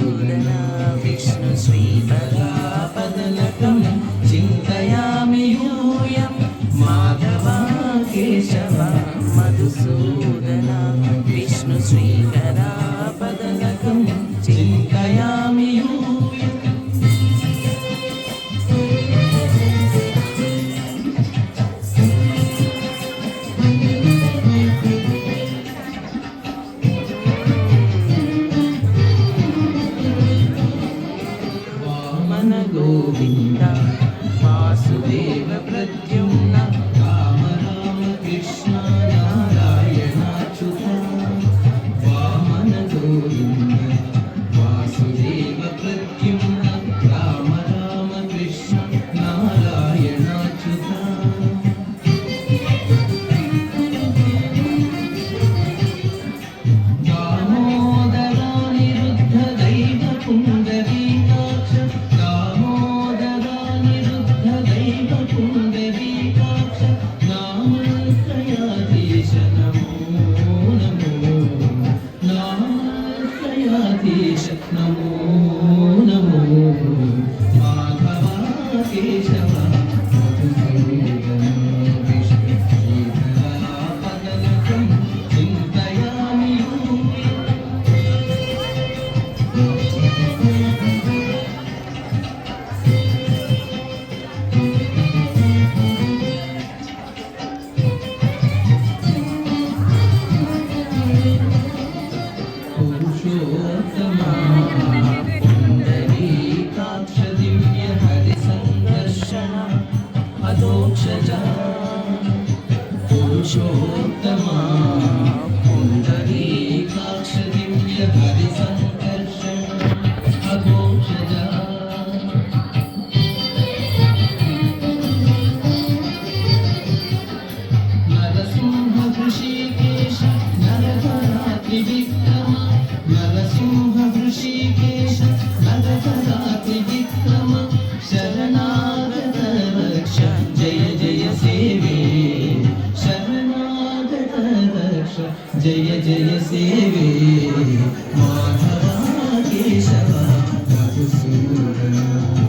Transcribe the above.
मधुसूदन विष्णु श्रीपदापदलकं चिन्तयामि यूयं माधव केशव मधुसूदन विष्णु श्रीपदापदलकं चिन्तयामि यूयम् गोविन्द वासुदेव प्रद्युम्न राम राम कृष्ण नारायणाच्युत वामन गोविन्द वासुदेव प्रद्युम्न राम राम कृष्ण नारायणाच्युत दामोदरानिरुद्ध दैव पुण्डरीकाक्ष पुण्डरीकाक्ष नामत्रयाधीश नमो नमो नामत्रयाधीश नमो नमो माधव केशव मधुसूदन विष्णु श्रीधरापदलकं चिन्तयामि पुरुषोत्तमा पुण्डरीकाक्ष दिव्य हरिसङ्घर्षण अधोक्षजा पुरुषोत्तमा पुण्डरीकाक्ष दिव्य हरिसङ्घर्षण अधोक्षजा नरसिंह ऋषिकेश नरहरात्रिविक्रम नरसिंह ऋषिकेश नरहरात्रिविक्रम शरणागत रक्ष जय जय सेवे शरणागत रक्ष जय जय सेवे माधव केशव मधुसूदन